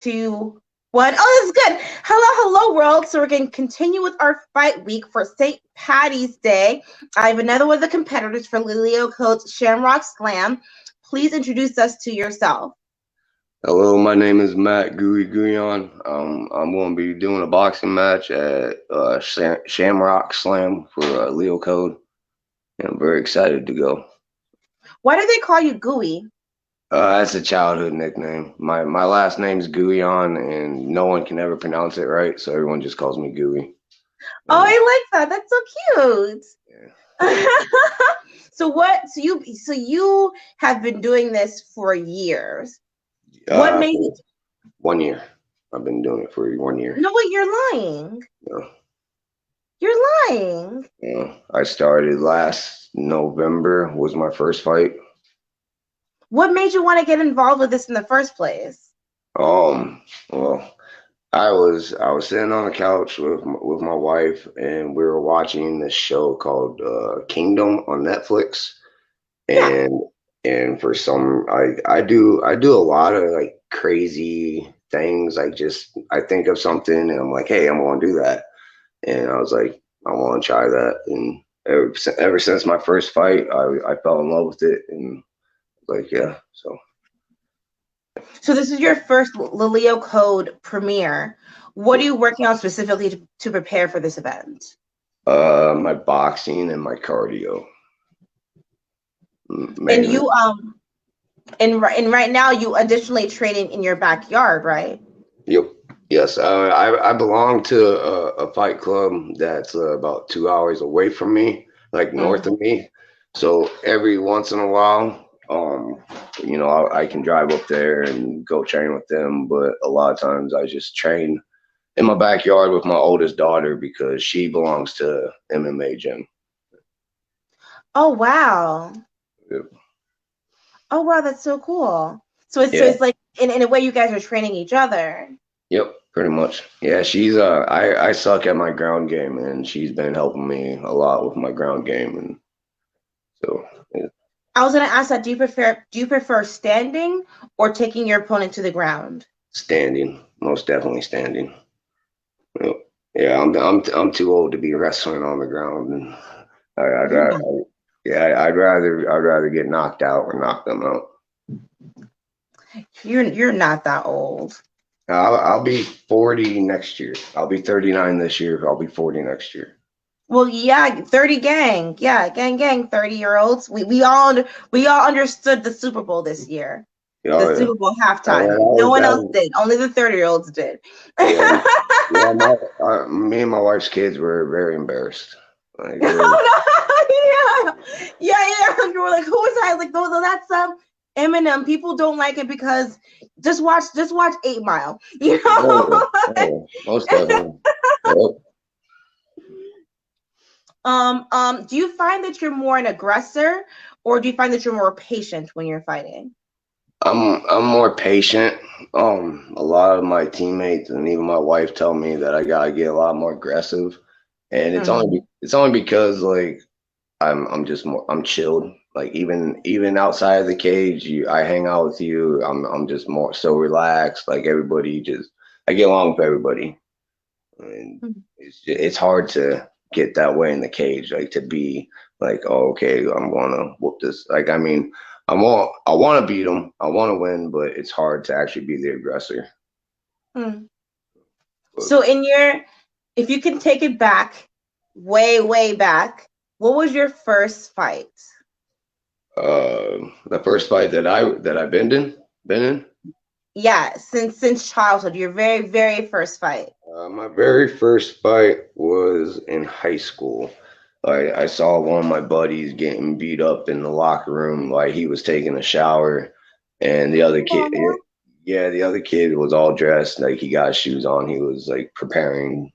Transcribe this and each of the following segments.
2, 1. Oh, this is good. Hello, world. So we're going to continue with our fight week for St. Patty's Day. I have another one of the competitors for LeLeo Coach Shamrock Slam. Please introduce us to yourself. Hello, my name is Matt Gooey. I'm going to be doing a boxing match at Shamrock Slam for Leo Code, and I'm very excited to go. Why do they call you Gooey? That's a childhood nickname. My last name's Guyon, and no one can ever pronounce it right, so everyone just calls me Gooey. Oh, I like that. That's so cute. Yeah. So you have been doing this for years. What made you? 1 year. I've been doing it for 1 year. No, wait, you're lying. No. You're lying. Yeah. I started last November was my first fight. What made you want to get involved with this in the first place? Well, I was sitting on the couch with my wife, and we were watching this show called Kingdom on Netflix, and for some I do a lot of like crazy things. I think of something and I'm like, hey, I'm gonna do that, and I was like, I want to try that, and ever since my first fight, I fell in love with it, and like yeah, so. So this is your first LeLeo Code premiere. What are you working on specifically to prepare for this event? My boxing and my cardio. Mainly. And you and right now you additionally training in your backyard, right? Yep. Yes. I belong to a fight club that's about 2 hours away from me, like north of me. So every once in a while, I can drive up there and go train with them. But a lot of times I just train in my backyard with my oldest daughter because she belongs to MMA gym. Oh, wow. Yep. Oh, wow. That's so cool. So it's like in a way you guys are training each other. Yep, pretty much. Yeah, she's I suck at my ground game, and she's been helping me a lot with my ground game, and so yeah. I was gonna ask that, do you prefer standing or taking your opponent to the ground? Standing, most definitely standing. Yep. Yeah, I'm too old to be wrestling on the ground, and I'd rather get knocked out or knock them out. You're not that old. I'll be 40 next year. I'll be 39 this year. I'll be 40 next year. Well, yeah, 30 gang. Yeah, gang, 30-year-olds. We all understood the Super Bowl this year. The Super Bowl halftime. No one else did. Only the 30-year-olds did. Yeah, me and my wife's kids were very embarrassed. Like, yeah. You were like, who is that? Like, that's Eminem. People don't like it because just watch 8 Mile. You know. Most definitely. Do you find that you're more an aggressor, or do you find that you're more patient when you're fighting? I'm more patient. A lot of my teammates and even my wife tell me that I gotta get a lot more aggressive, and it's only because like I'm chilled. Like even outside of the cage, I hang out with you. I'm just more so relaxed. Like I get along with everybody, and it's hard to get that way in the cage. Like to be like, oh, okay, I'm gonna whoop this. Like I mean. I want to beat them. I want to win, but it's hard to actually be the aggressor. So if you can take it back, way back, what was your first fight? The first fight that I've been in. Yeah, since childhood, your very first fight. My very first fight was in high school. I saw one of my buddies getting beat up in the locker room while he was taking a shower, and the other kid was all dressed, like he got shoes on. He was like preparing,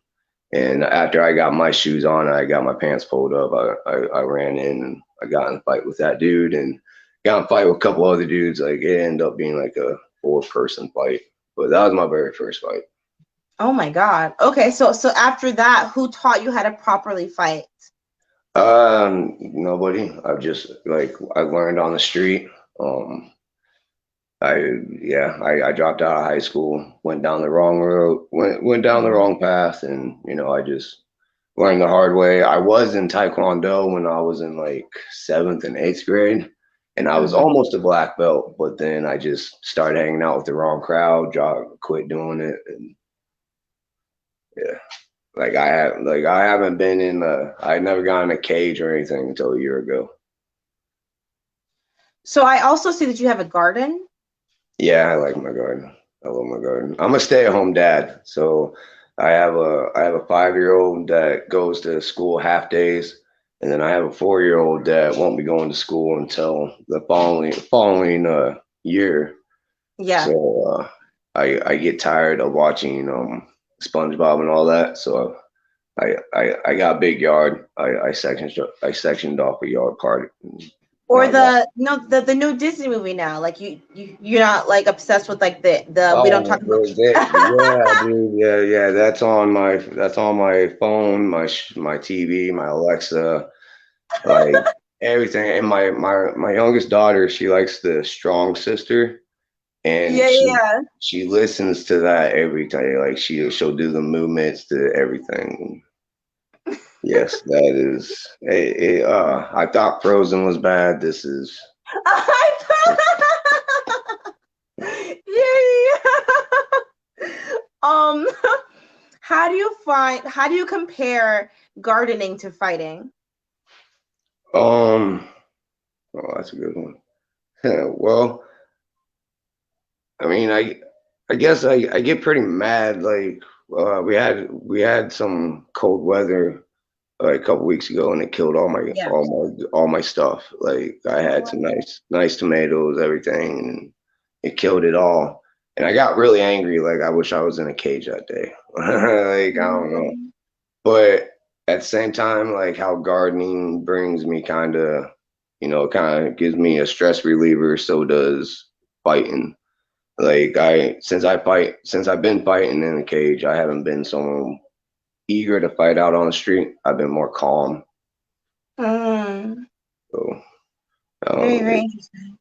and after I got my shoes on, I got my pants pulled up. I ran in and I got in a fight with that dude, and got in a fight with a couple other dudes. Like it ended up being like a 4-person fight, but that was my very first fight. Oh my God. Okay, so after that, who taught you how to properly fight? Nobody. I learned on the street. I dropped out of high school, went down the wrong road, went down the wrong path, and I just learned the hard way. I was in Taekwondo when I was in like seventh and eighth grade, and I was Mhm. almost a black belt, but then I just started hanging out with the wrong crowd, quit doing it, and yeah, I haven't been in I never got in a cage or anything until a year ago. So I also see that you have a garden. Yeah, I like my garden. I love my garden. I'm a stay-at-home dad, so I have a 5-year-old that goes to school half days, and then I have a 4-year-old that won't be going to school until the following year. Yeah. So I get tired of watching SpongeBob and all that. So I got a big yard. I sectioned off a yard part. Or Not the no the new Disney movie now. Like you're not like obsessed with like the we don't Oh, talk about. yeah, dude. Yeah. That's on my phone, my TV, my Alexa, like everything. And my youngest daughter, she likes the Strong Sister, and Yeah, she yeah. she listens to that every time. Like she'll do the movements to everything. Yes, that is. I thought Frozen was bad. This is. Yeah, yeah. Um, how do you compare gardening to fighting? Um. Oh, that's a good one. Well, I mean, I guess I get pretty mad. Like we had some cold weather like a couple weeks ago, and it killed all my Yeah. all my stuff. Like I had some nice tomatoes, everything, and it killed it all. And I got really angry. Like I wish I was in a cage that day. Like I don't know, but at the same time, like how gardening brings me kind of gives me a stress reliever. So does fighting. Like since I've been fighting in a cage, I haven't been someone eager to fight out on the street. I've been more calm. Mm, So very, um, very interesting.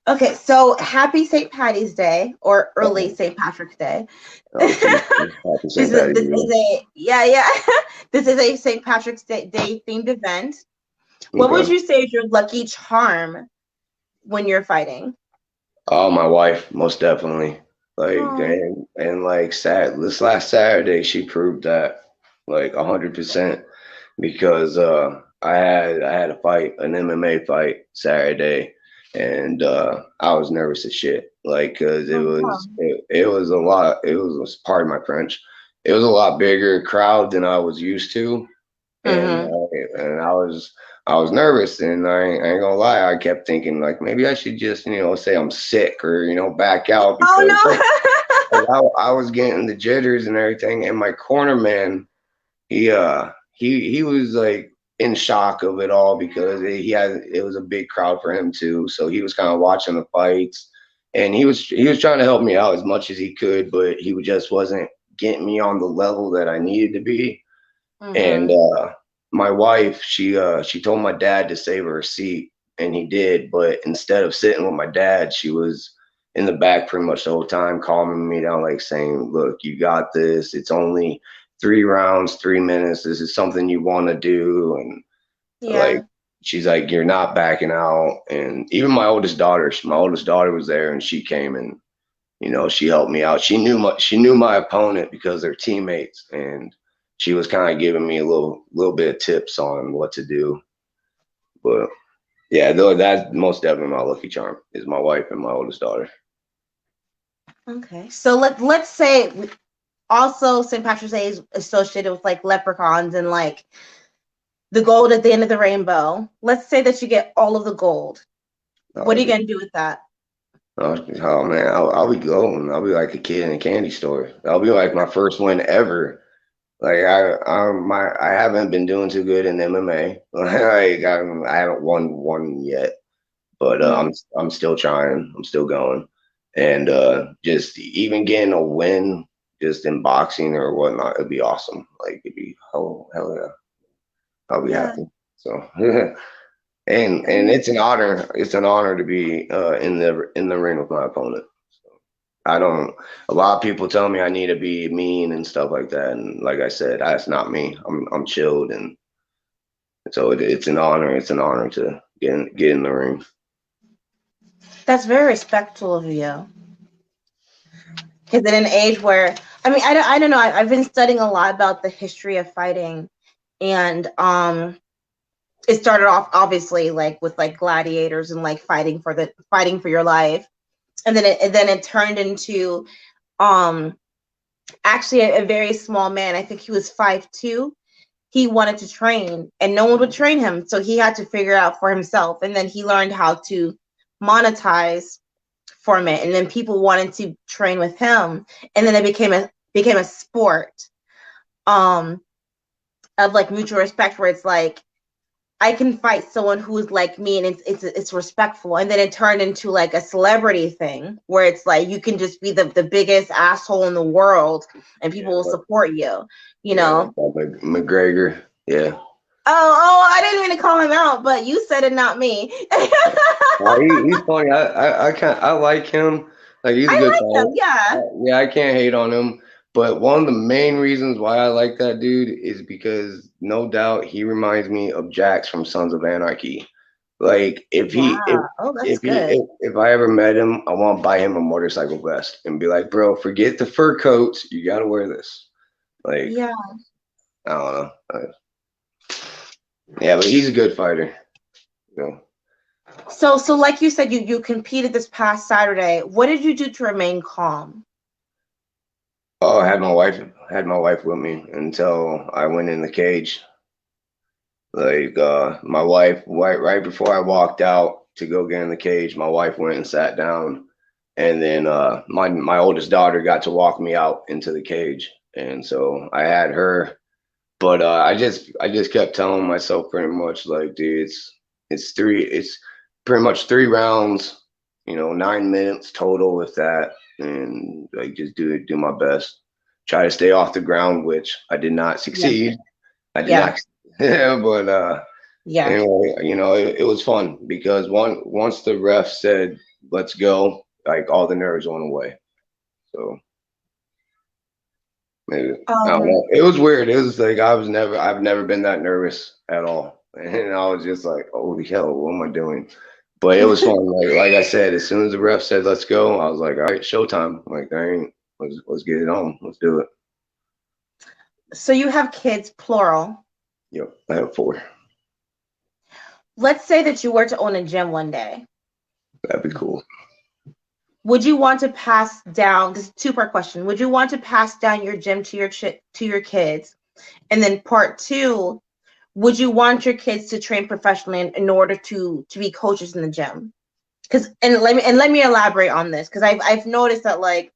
Okay, so happy St. Patty's Day or early um, St. Patrick's Day. thank you. Happy St. This is Patty's a yeah, yeah. This is a St. Patrick's Day themed event. Day. What would Okay. you say is your lucky charm when you're fighting? Oh, my wife, most definitely. Like Oh, and like this last Saturday, she proved that like 100% because I had a fight, an MMA fight Saturday, and I was nervous as shit. Like, cause it oh was wow. it was a lot. It was pardon my French. It was a lot bigger crowd than I was used to, and Mm-hmm. I was nervous, and I ain't gonna lie, I kept thinking like maybe I should just say I'm sick or back out because Oh I was getting the jitters and everything, and my corner man he was like in shock of it all because it was a big crowd for him too, so he was kind of watching the fights, and he was trying to help me out as much as he could, but he just wasn't getting me on the level that I needed to be. no. And Mm-hmm. my wife, she told my dad to save her a seat, and he did. But instead of sitting with my dad, she was in the back pretty much the whole time, calming me down, like saying, "Look, you got this. It's only 3 rounds, 3 minutes. This is something you want to do." And like Yeah. she's like, "You're not backing out." And even my oldest daughter was there, and she came and she helped me out. She knew my opponent because they're teammates, and she was kind of giving me a little bit of tips on what to do. But yeah, though that's most definitely my lucky charm is my wife and my oldest daughter. Okay. So let's say also St. Patrick's Day is associated with like leprechauns and like the gold at the end of the rainbow. Let's say that you get all of the gold. What Oh, are you gonna do with that? oh man, I'll be glowing. I'll be like a kid in a candy store. That'll be like my first win ever. Like I haven't been doing too good in MMA. Like I haven't won one yet, but Mm, I'm still trying. I'm still going, and just even getting a win just in boxing or whatnot, it'd be awesome. Like it'd be oh hell yeah, I'll be yeah. happy. So yeah, And it's an honor. It's an honor to be in the ring with my opponent. I don't. A lot of people tell me I need to be mean and stuff like that, and like I said, that's not me. I'm chilled, and so it's an honor. It's an honor to get in the ring. That's very respectful of you. Because in an age where, I mean, I don't know. I've been studying a lot about the history of fighting, and it started off obviously like with like gladiators and like fighting for your life, and then it turned into um actually a very small man. I think he was 5'2". He wanted to train and no one would train him, so he had to figure out for himself, and then he learned how to monetize from it, and then people wanted to train with him, and then it became a sport um of like mutual respect, where it's like I can fight someone who's like me, and it's respectful. And then it turned into like a celebrity thing where it's like you can just be the biggest asshole in the world and people will support you, you know. Like McGregor. Yeah. Oh, I didn't mean to call him out, but you said it, not me. He's funny. I like him. Like he's a I good like fighter. him, yeah. Yeah, I can't hate on him. But one of the main reasons why I like that dude is because no doubt he reminds me of Jax from Sons of Anarchy. Like Wow. Oh, that's good. if I ever met him, I want to buy him a motorcycle vest and be like, bro, forget the fur coats. You got to wear this. Like Yeah. I don't know. Yeah, but he's a good fighter. So. So like you said, you competed this past Saturday. What did you do to remain calm? Oh, I had my wife with me until I went in the cage. Like my wife, right before I walked out to go get in the cage, my wife went and sat down, and then my oldest daughter got to walk me out into the cage, and so I had her. But I just kept telling myself pretty much like, dude, it's pretty much 3 rounds, 9 minutes total with that, and like just do my best, try to stay off the ground, which I did not Yeah. succeed. I did Yeah. not, yeah, but Yeah. anyway, it was fun because once the ref said let's go, like all the nerves went away. So maybe I don't Um, know. It was weird. It was like I've never been that nervous at all, and I was just like, holy hell, what am I doing? But it was fun. Like I said, as soon as the ref said let's go, I was like, all right, showtime. Like I ain't let's get it on. Let's do it. so you have kids, plural. Yep, I have 4. Let's say that you were to own a gym one day. That'd be cool. Would you want to pass down, this is a two-part question. Would you want to pass down your gym to your kids? And then part two, would you want your kids to train professionally in order to be coaches in the gym? Because let me elaborate on this, because I've noticed that like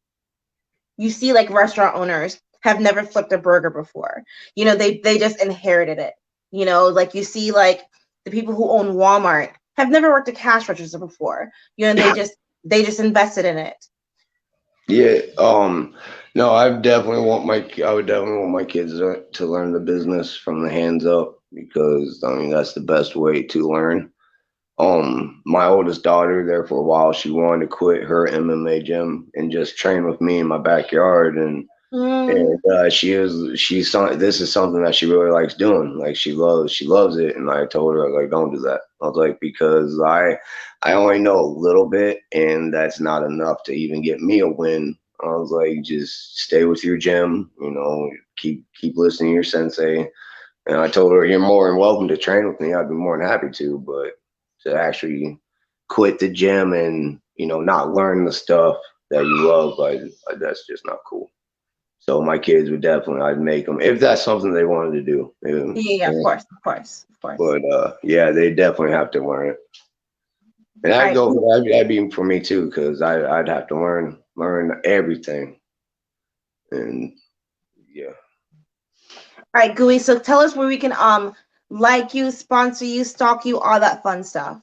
you see like restaurant owners have never flipped a burger before. They just inherited it. Like you see like the people who own Walmart have never worked a cash register before. They just invested in it. Yeah. No, I would definitely want my kids to learn the business from the hands up because I mean that's the best way to learn. My oldest daughter there for a while, she wanted to quit her MMA gym and just train with me in my backyard, and this is something that she really likes doing. Like she loves it. And I told her, I was like, don't do that. I was like, because I only know a little bit and that's not enough to even get me a win. I was like, just stay with your gym, keep listening to your sensei. And I told her, you're more than welcome to train with me. I'd be more than happy to, but to actually quit the gym and, not learn the stuff that you love, like that's just not cool. So my kids would definitely, I'd make them if that's something they wanted to do. Yeah, of course, of course, of course. But yeah, they definitely have to learn it, and All I'd right. go for that'd be for me too, because I'd have to learn everything, and yeah. All right, Gooey. So tell us where we can like you, sponsor you, stalk you, all that fun stuff.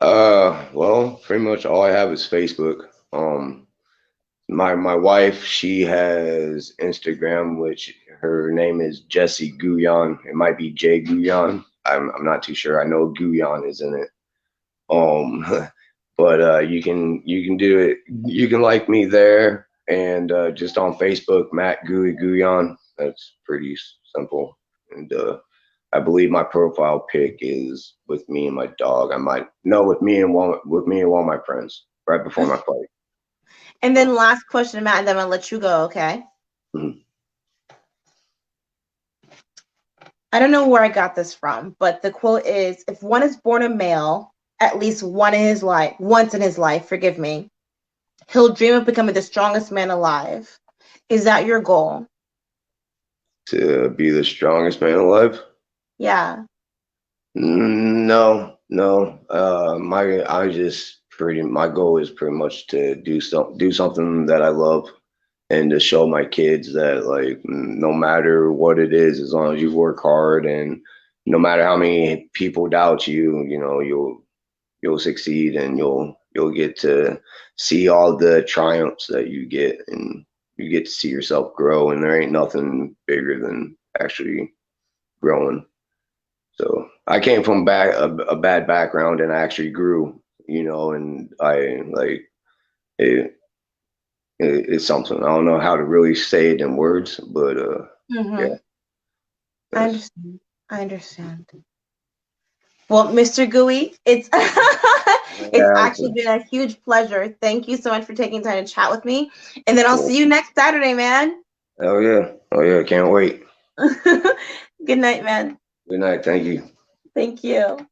Well, pretty much all I have is Facebook. My wife, she has Instagram, which her name is Jessie Guyon. It might be J Guyon. I'm not too sure. I know Gooey is in it. But you can do it. You can like me there, and just on Facebook, Matt Gooey. That's pretty simple. And I believe my profile pic is with me and my dog. I might no with me and one of my friends right before my fight. And then last question, Matt, and then I'll let you go. Okay. Mhm. I don't know where I got this from, but the quote is, "If one is born a male, at least once in his life, forgive me, he'll dream of becoming the strongest man alive." Is that your goal? To be the strongest man alive? Yeah. No, no. My goal is pretty much to do something that I love and to show my kids that like no matter what it is, as long as you work hard and no matter how many people doubt you, you'll succeed and you'll get to see all the triumphs that you get and you get to see yourself grow and there ain't nothing bigger than actually growing. So I came from a bad background and I actually grew, and I like it, it's something. I don't know how to really say it in words, but Mm-hmm. yeah, I that's understand. I understand. Well, Mr. Gooey, it's it's yeah, actually been a huge pleasure. Thank you so much for taking time to chat with me. And then I'll see you next Saturday, man. oh yeah, can't wait. Good night, man. Good night, thank you. Thank you.